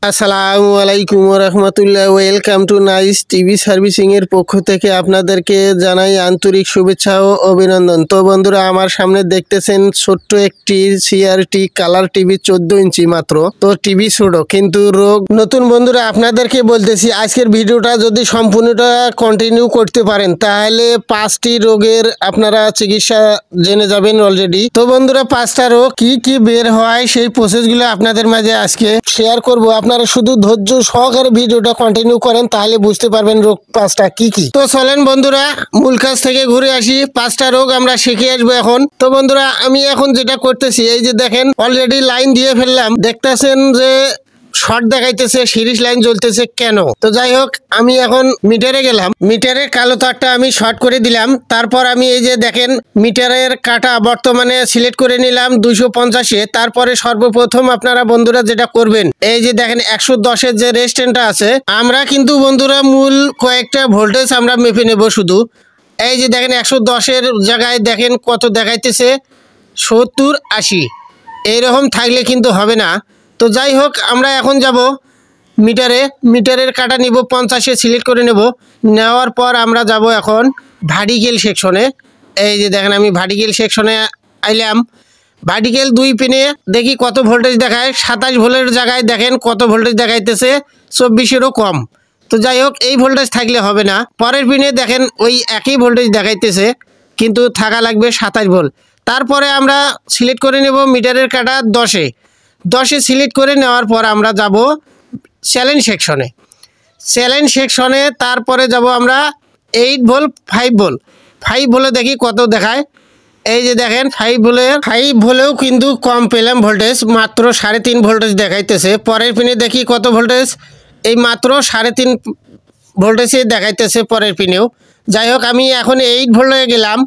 আসসালামু আলাইকুম ওয়া রাহমাতুল্লাহ। Welcome to nice TV servicing এর পক্ষ থেকে আপনাদেরকে জানাই আন্তরিক শুভেচ্ছা ও অভিনন্দন। তো বন্ধুরা, আমার সামনে দেখতেছেন ছোট্ট একটি সিআরটি কালার টিভি 14 ইঞ্চি মাত্র। তো টিভি ছোট কিন্তু রোগ নতুন। বন্ধুরা, আপনাদেরকে বলতেছি আজকের ভিডিওটা যদি সম্পূর্ণটা কন্টিনিউ করতে পারেন তাহলে 5টি রোগের আপনারা চিকিৎসা জেনে যাবেন অলরেডি। তো বন্ধুরা, 5টা রোগ কি কি বের হয় সেই প্রসেসগুলো আপনাদের মাঝে আজকে শেয়ার করব। আপনারা শুধু ধৈর্য সহকারে ভিডিওটা কন্টিনিউ করেন তাহলে বুঝতে পারবেন রোগ 5টা কি কি। তো চলেন বন্ধুরা, মূল কাজ থেকে ঘুরে আসি। 5টা রোগ আমরা শিখে আসবো এখন। তো বন্ধুরা, আমি এখন যেটা করতেছি, এই যে দেখেন অলরেডি লাইন দিয়ে ফেললাম। দেখতেছেন যে শর্ট দেখাইতেছে, সিরিজ লাইন জ্বলতেছে কেন? তো যাই হোক, আমি এখন মিটারে গেলাম, মিটারের কালো তারটা আমি শর্ট করে দিলাম। তারপর আমি এই যে দেখেন মিটারের কাটা বর্তমানে সিলেক্ট করে নিলাম 250-এ। তারপরে সর্বপ্রথম আপনারা বন্ধুরা যেটা করবেন, এই যে দেখেন 110-এর যে রেজিস্ট্যান্সটা আছে, আমরা কিন্তু বন্ধুরা মূল কয়েকটা ভোল্টেজ আমরা মেপে নেব শুধু। এই যে দেখেন 110-এর জায়গায় দেখেন কত দেখাইতেছে, 70-80। এইরকম থাকলে কিন্তু হবে না। তো যাই হোক, আমরা এখন যাব মিটারের কাটা নিব 50-এ সিলেক্ট করে নেওয়ার পর আমরা যাব এখন ভার্টিক্যাল সেকশনে। এই যে দেখেন আমি ভার্টিক্যাল সেকশনে আইলাম। ভার্টিক্যাল 2 পিনে দেখি কত ভোল্টেজ দেখায়। 27 ভোল্টের জায়গায় দেখেন কত ভোল্টেজ দেখাইতেছে, 24-এরও কম। তো যাই হোক, এই ভোল্টেজ থাকলে হবে না। পরের পিনে দেখেন ওই একই ভোল্টেজ দেখাইতেছে, কিন্তু থাকা লাগবে 27 ভোল্ট। তারপরে আমরা সিলেক্ট করে নেব মিটারের কাটা 10-এ সিলেক্ট করে নেওয়ার পর আমরা যাব চ্যালেঞ্জ সেকশনে। তারপরে যাব আমরা 8 ভোল্ট 5 ভোল্টে দেখি কত দেখায়। এই যে দেখেন 5 ভোল্টেও কিন্তু কম পেলাম ভোল্টেজ, মাত্র 3.5 ভোল্টেজ দেখাইতেছে। পরের পিনে দেখি কত ভোল্টেজ, এই মাত্র 3.5 ভোল্টেজে দেখাইতেছে পরের পিনেও। যাই হোক, আমি এখন 8 ভোল্টে গেলাম।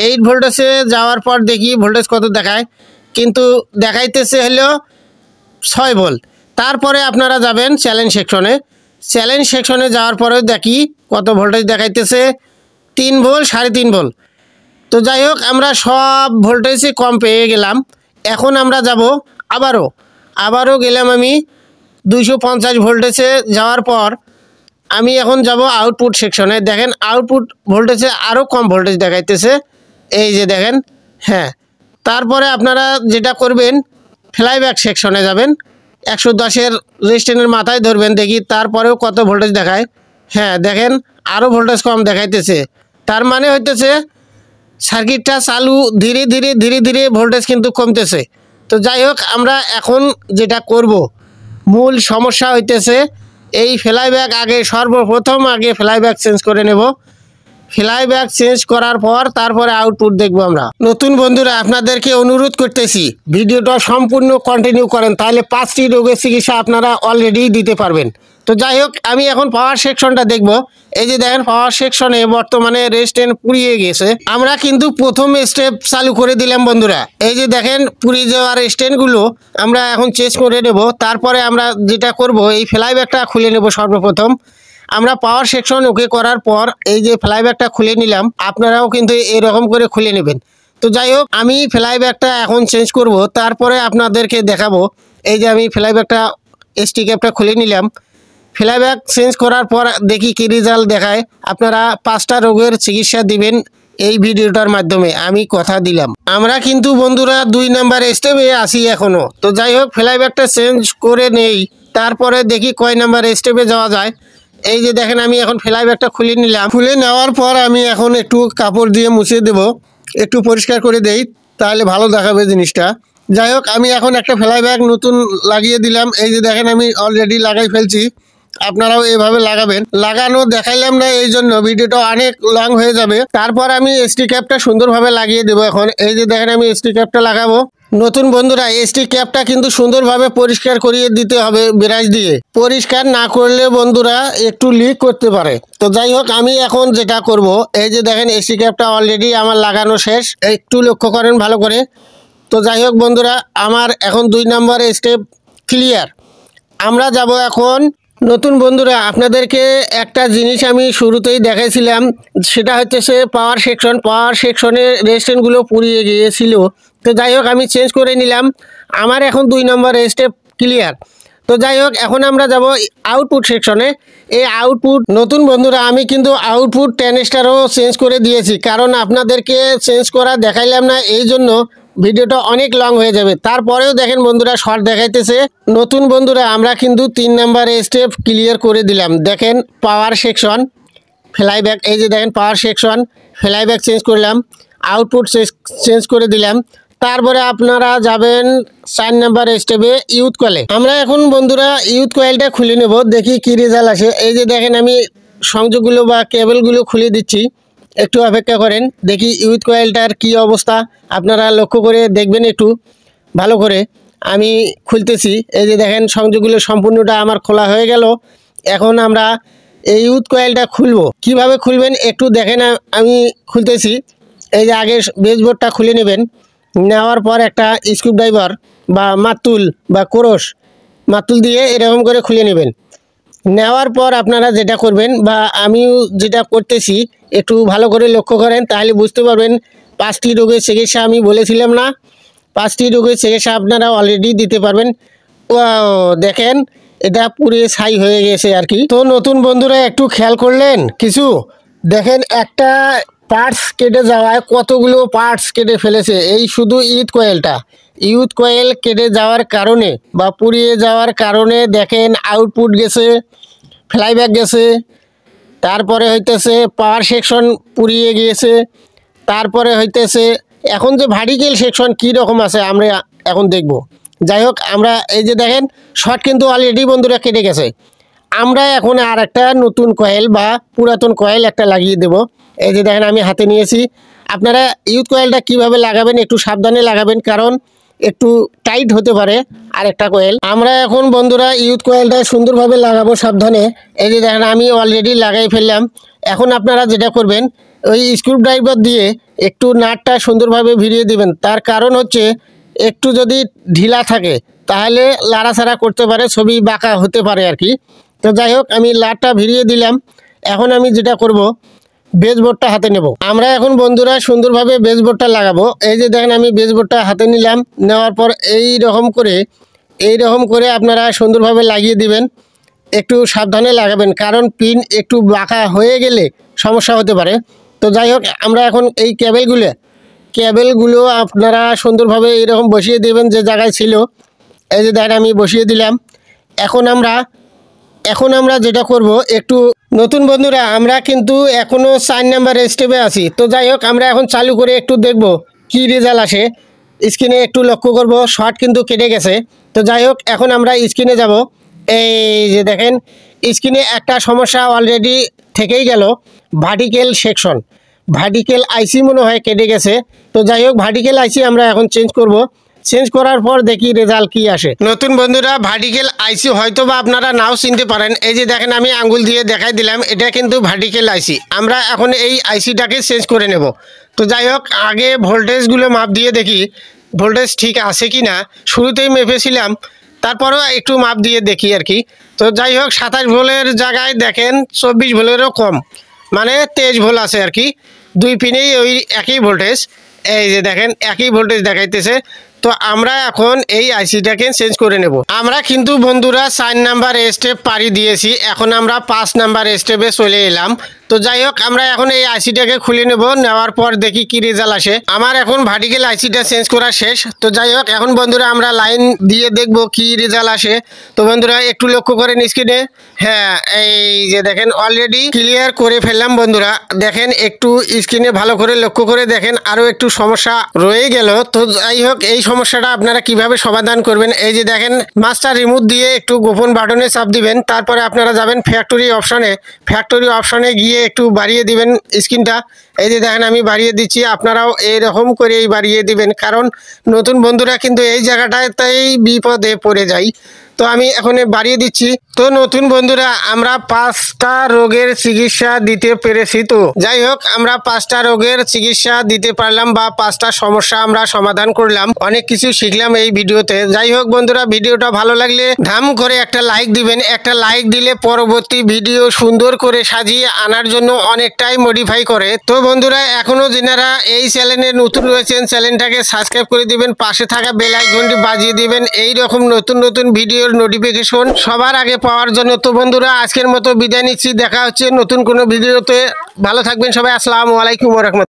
8 ভোল্টেজে যাওয়ার পর দেখি ভোল্টেজ কত দেখায়, কিন্তু দেখাইতেছে হলো 6 ভোল্ট। তারপরে আপনারা যাবেন চ্যালেঞ্জ সেকশনে যাওয়ার পরেও দেখি কত ভোল্টেজ দেখাইতেছে, 3 ভোল্ট 3.5 ভোল্ট। তো যাই হোক, আমরা সব ভোল্টেজই কম পেয়ে গেলাম। এখন আমরা যাব আবারও গেলাম আমি 250 ভোল্টেজে। যাওয়ার পর আমি এখন যাব আউটপুট সেকশনে। দেখেন আউটপুট ভোল্টেজে আরও কম ভোল্টেজ দেখাইতেছে, এই যে দেখেন। হ্যাঁ, তারপরে আপনারা যেটা করবেন, ফ্লাইব্যাক সেকশনে যাবেন, 110-এর রেজিস্ট্যান্সের মাথায় ধরবেন, দেখি তারপরেও কত ভোল্টেজ দেখায়। হ্যাঁ, দেখেন আরও ভোল্টেজ কম দেখাইতেছে। তার মানে হইতেছে সার্কিটটা চালু, ধীরে ধীরে ভোল্টেজ কিন্তু কমতেছে। তো যাই হোক, আমরা এখন যেটা করব, মূল সমস্যা হইতেছে এই ফ্লাইব্যাক। সর্বপ্রথম ফ্লাইব্যাক চেঞ্জ করে নেব। ফ্লাইব্যাক চেঞ্জ করার পর তারপরে আউটপুট দেখব আমরা। নতুন বন্ধুরা, আপনাদেরকে অনুরোধ করতেছি ভিডিওটা সম্পূর্ণ কন্টিনিউ করেন, তাহলে 5টি রোগের চিকিৎসা আপনারা অলরেডি দিতে পারবেন। তো যাই হোক, আমি এখন পাওয়ার সেকশনটা দেখব। এই যে দেখেন পাওয়ার সেকশনে বর্তমানে রেজিস্ট্যান্স পুড়িয়ে গেছে। আমরা কিন্তু প্রথম স্টেপ চালু করে দিলাম বন্ধুরা। এই যে দেখেন পুড়িয়ে যাওয়া রেজিস্ট্যান্সগুলো আমরা এখন চেঞ্জ করে নেব। তারপরে আমরা যেটা করব, এই ফ্লাইব্যাকটা খুলে নেব সর্বপ্রথম। আমরা পাওয়ার সেকশন ওকে করার পর এই যে ফ্লাইব্যাকটা খুলে নিলাম, আপনারাও কিন্তু এরকম করে খুলে নেবেন। তো যাই হোক, আমি ফ্লাইব্যাকটা এখন চেঞ্জ করব, তারপরে আপনাদেরকে দেখাবো। এই যে আমি ফ্লাইব্যাকটা এসটি ক্যাপটা খুলে নিলাম। ফ্লাইব্যাক চেঞ্জ করার পর দেখি কি রেজাল্ট দেখায়। আপনারা 5টা রোগের চিকিৎসা দিবেন এই ভিডিওটার মাধ্যমে, আমি কথা দিলাম। আমরা কিন্তু বন্ধুরা 2 নাম্বার স্টেপে আসি এখনো। তো যাই হোক, ফ্লাইব্যাকটা চেঞ্জ করে নেই, তারপরে দেখি কয় নাম্বার স্টেপে যাওয়া যায়। এই যে দেখেন আমি এখন ফ্লাইব্যাকটা খুলে নিলাম। খুলে নেওয়ার পর আমি এখন একটু কাপড় দিয়ে মুছে দেব, একটু পরিষ্কার করে দেই, তাহলে ভালো দেখাবে জিনিসটা। যাই হোক, আমি এখন একটা ফ্লাইব্যাক নতুন লাগিয়ে দিলাম। এই যে দেখেন আমি অলরেডি লাগাই ফেলছি, আপনারাও এভাবে লাগাবেন। লাগানো দেখাইলাম না, এই জন্য ভিডিওটা অনেক লং হয়ে যাবে। তারপর আমি এসটি ক্যাপটা সুন্দরভাবে লাগিয়ে দেবো এখন। এই যে দেখেন আমি এসটি ক্যাপটা লাগাবো। নতুন বন্ধুরা, এসটি ক্যাপটা কিন্তু সুন্দরভাবে পরিষ্কার করিয়ে দিতে হবে ব্রাশ দিয়ে। পরিষ্কার না করলে বন্ধুরা একটু লিক করতে পারে। তো যাই হোক, আমি এখন যেটা করব, এই যে দেখেন এসটি ক্যাপটা অলরেডি আমার লাগানো শেষ, একটু লক্ষ্য করেন ভালো করে। তো যাই হোক বন্ধুরা, আমার এখন 2 নাম্বার স্টেপ ক্লিয়ার। আমরা যাব এখন। নতুন বন্ধুরা, আপনাদেরকে একটা জিনিস আমি শুরুতেই দেখাইছিলাম, সেটা হচ্ছে পাওয়ার সেকশনে রেজিস্ট্যান্সগুলো পুড়িয়ে গিয়েছিল। তো যাই হোক, আমি চেঞ্জ করে নিলাম। আমার এখন 2 নম্বর স্টেপ ক্লিয়ার। তো যাই হোক, এখন আমরা যাব আউটপুট সেকশনে। এই আউটপুট নতুন বন্ধুরা, আমি কিন্তু আউটপুট 10 স্টারও চেঞ্জ করে দিয়েছি, কারণ আপনাদেরকে চেঞ্জ করা দেখাইলাম না, এই জন্য ভিডিওটা অনেক লং হয়ে যাবে। তারপরেও দেখেন বন্ধুরা, শর্ট দেখাইতেছে। নতুন বন্ধুরা, আমরা কিন্তু 3 নাম্বার স্টেপ ক্লিয়ার করে দিলাম। দেখেন পাওয়ার সেকশন, ফ্লাইব্যাক, এই যে দেখেন পাওয়ার সেকশন, ফ্লাইব্যাক চেঞ্জ করলাম, আউটপুট চেঞ্জ করে দিলাম। তারপরে আপনারা যাবেন 4 নাম্বার স্টেপে ইউথ কয়েলে। আমরা এখন বন্ধুরা ইউথ কয়েলটা খুলে নেব, দেখি কি রেজাল্ট আসে। এই যে দেখেন আমি সংযোগগুলো বা কেবলগুলো খুলে দিচ্ছি, একটু অপেক্ষা করেন, দেখি ইউথ কয়েলটার কি অবস্থা। আপনারা লক্ষ্য করে দেখবেন একটু ভালো করে। আমি খুলতেছি, এই যে দেখেন সংযোগগুলো সম্পূর্ণটা আমার খোলা হয়ে গেল। এখন আমরা এই ইউথ কয়েলটা খুলবো। কিভাবে খুলবেন একটু দেখেন, আমি খুলতেছি। এই যে আগে বেসবোর্ডটা খুলে নেবেন, নেওয়ার পর একটা স্ক্রু ড্রাইভার বা মাতুল বা কোরস, মাতুল দিয়ে এরকম করে খুলে নেবেন। নেওয়ার পর আপনারা যেটা করবেন বা আমিও যেটা করতেছি, একটু ভালো করে লক্ষ্য করেন, তাহলে বুঝতে পারবেন। 5টি রোগের চিকিৎসা আমি বলেছিলাম না, 5টি রোগের চিকিৎসা আপনারা অলরেডি দিতে পারবেন। ও দেখেন, এটা পুরো ছাই হয়ে গেছে আর কি। তো নতুন বন্ধুরা একটু খেয়াল করলেন কিছু, দেখেন একটা পার্টস কেটে যাওয়ায় কতগুলো পার্টস কেটে ফেলেছে। এই শুধু ইউথ কয়েল কেটে যাওয়ার কারণে বা পুড়িয়ে যাওয়ার কারণে দেখেন আউটপুট গেছে, ফ্লাইব্যাক গেছে, তারপরে হইতেছে পাওয়ার সেকশন পুড়িয়ে গিয়েছে, তারপরে হইতেছে এখন যে ভার্টিক্যাল সেকশন কী রকম আছে আমরা এখন দেখব। যাই হোক, আমরা এই যে দেখেন শর্ট কিন্তু অলরেডি বন্ধুরা কেটে গেছে। আমরা এখন আর একটা নতুন কয়েল বা পুরাতন কয়েল একটা লাগিয়ে দেব। এই যে দেখেন আমি হাতে নিয়েছি। আপনারা ইউথ কয়েলটা কিভাবে লাগাবেন একটু সাবধানে লাগাবেন, কারণ একটু টাইট হতে পারে আর একটা কয়েল। আমরা এখন বন্ধুরা ইউথ কয়েলটা সুন্দরভাবে লাগাবো সাবধানে। এই যে দেখেন আমি অলরেডি লাগাই ফেললাম। এখন আপনারা যেটা করবেন, ওই স্ক্রু ড্রাইভার দিয়ে একটু নাটটা সুন্দরভাবে ভিড়িয়ে দিবেন। তার কারণ হচ্ছে একটু যদি ঢিলা থাকে তাহলে লাড়াছাড়া করতে পারে, ছবি বাঁকা হতে পারে আর কি। তো যাই হোক, আমি লাটটা ভিড়িয়ে দিলাম। এখন আমি যেটা করব, বেসবোর্ডটা হাতে নেব। আমরা এখন বন্ধুরা সুন্দরভাবে বেসবোর্ডটা লাগাবো। এই যে দেখেন আমি বেসবোর্ডটা হাতে নিলাম, নেওয়ার পর এই রকম করে আপনারা সুন্দরভাবে লাগিয়ে দিবেন। একটু সাবধানে লাগাবেন, কারণ পিন একটু বাঁকা হয়ে গেলে সমস্যা হতে পারে। তো যাই হোক, আমরা এখন এই কেবেলগুলো আপনারা সুন্দরভাবে এরকম বসিয়ে দেবেন যে জায়গায় ছিল। এই যে দেখেন আমি বসিয়ে দিলাম। এখন আমরা যেটা করব, একটু নতুন বন্ধুরা আমরা কিন্তু এখনও 4 নাম্বার স্টেপে আছি। তো যাই হোক, আমরা এখন চালু করে একটু দেখব কি রেজাল্ট আসে। স্ক্রিনে একটু লক্ষ্য করব, শর্ট কিন্তু কেটে গেছে। তো যাই হোক, এখন আমরা স্ক্রিনে যাব। এই যে দেখেন স্ক্রিনে একটা সমস্যা অলরেডি থেকেই গেল, ভার্টিক্যাল আইসি মনে হয় কেটে গেছে। তো যাই হোক, ভার্টিক্যাল আইসি আমরা এখন চেঞ্জ করার পর দেখি রেজাল্ট কি আসে। নতুন বন্ধুরা, ভার্টিক্যাল আইসি হয়তো বা আপনারা নাও চিনতে পারেন। এই যে দেখেন আমি আঙ্গুল দিয়ে দেখাই দিলাম, এটা কিন্তু ভার্টিক্যাল আইসি। আমরা এখন এই আইসিটাকে চেঞ্জ করে নেব। তো যাই হোক, আগে ভোল্টেজগুলো মাপ দিয়ে দেখি ভোল্টেজ ঠিক আছে কি না। শুরুতেই মেপেছিলাম, তারপরেও একটু মাপ দিয়ে দেখি আর কি। তো যাই হোক, 27 ভোল্টের জায়গায় দেখেন 24 ভোল্টেরও কম, মানে 23 ভোল্ট আছে আর কি। দুই পিনেই ওই একই ভোল্টেজ। এই যে দেখেন একই ভোল্টেজ দেখাইতেছে। তো আমরা এখন এই আইসিটাকে চেঞ্জ করে নেব। আমরা কিন্তু বন্ধুরা 4 নাম্বার স্টেপ পাড়ি দিয়েছি, এখন আমরা 5 নাম্বার স্টেপে চলে এলাম। তো যাই হোক, আমরা এখন এই আইসিটাকে খুলে নেব, নেওয়ার পর দেখি কি রেজাল্ট আসে। আমার এখন ভার্টিক্যাল আইসিটা চেঞ্জ করা শেষ। তো যাই হোক, এখন বন্ধুরা আমরা লাইন দিয়ে দেখব কি রেজাল্ট আসে। তো বন্ধুরা একটু লক্ষ্য করেন স্ক্রিনে। হ্যাঁ, এই যে দেখেন অলরেডি ক্লিয়ার করে ফেললাম বন্ধুরা। দেখেন একটু স্ক্রিনে ভালো করে লক্ষ্য করে দেখেন, আরও একটু সমস্যা রয়ে গেল। তো যাই হোক, এই সমস্যাটা আপনারা কিভাবে সমাধান করবেন, এই যে দেখেন মাস্টার রিমোট দিয়ে একটু গোপন বাটনে চাপ দিবেন। তারপরে আপনারা যাবেন ফ্যাক্টরি অপশনে গিয়ে একটু বাড়িয়ে দিবেন স্ক্রিনটা। এই যে দেখেন আমি বাড়িয়ে দিচ্ছি, আপনারাও এইরকম করেই বাড়িয়ে দিবেন, কারণ নতুন বন্ধুরা কিন্তু এই জায়গাটাতেই বিপদে পড়ে যায়। তো আমি এখন বাড়িয়ে দিচ্ছি। তো নতুন বন্ধুরা, আমরা 5টা রোগের চিকিৎসা দিতে পেরেছি। তো যাই হোক, আমরা 5টা রোগের চিকিৎসা দিতে পারলাম বা 5টা সমস্যা আমরা সমাধান করলাম। অনেক কিছু শিখলাম এই ভিডিওতে। যাই হোক বন্ধুরা, ভিডিওটা ভালো লাগলে ধাম করে একটা লাইক দিবেন। একটা লাইক দিলে পরবর্তী ভিডিও সুন্দর করে সাজিয়ে আনার জন্য অনেকটাই মডিফাই করে। তো বন্ধুরা, এখনো যারা এই চ্যানেলে নতুন রয়েছেন, চ্যানেলটাকে সাবস্ক্রাইব করে দিবেন, পাশে থাকা বেল আইকনটি বাজিয়ে দিবেন। এই রকম নতুন ভিডিও ভিডিওর নোটিফিকেশন সবার আগে পাওয়ার জন্য। তো বন্ধুরা আজকের মতো বিদায় নিচ্ছি, দেখা হচ্ছে নতুন কোনো ভিডিওতে। ভালো থাকবেন সবাই, আসসালামু আলাইকুম ওয়া রাহমাতুল্লাহ।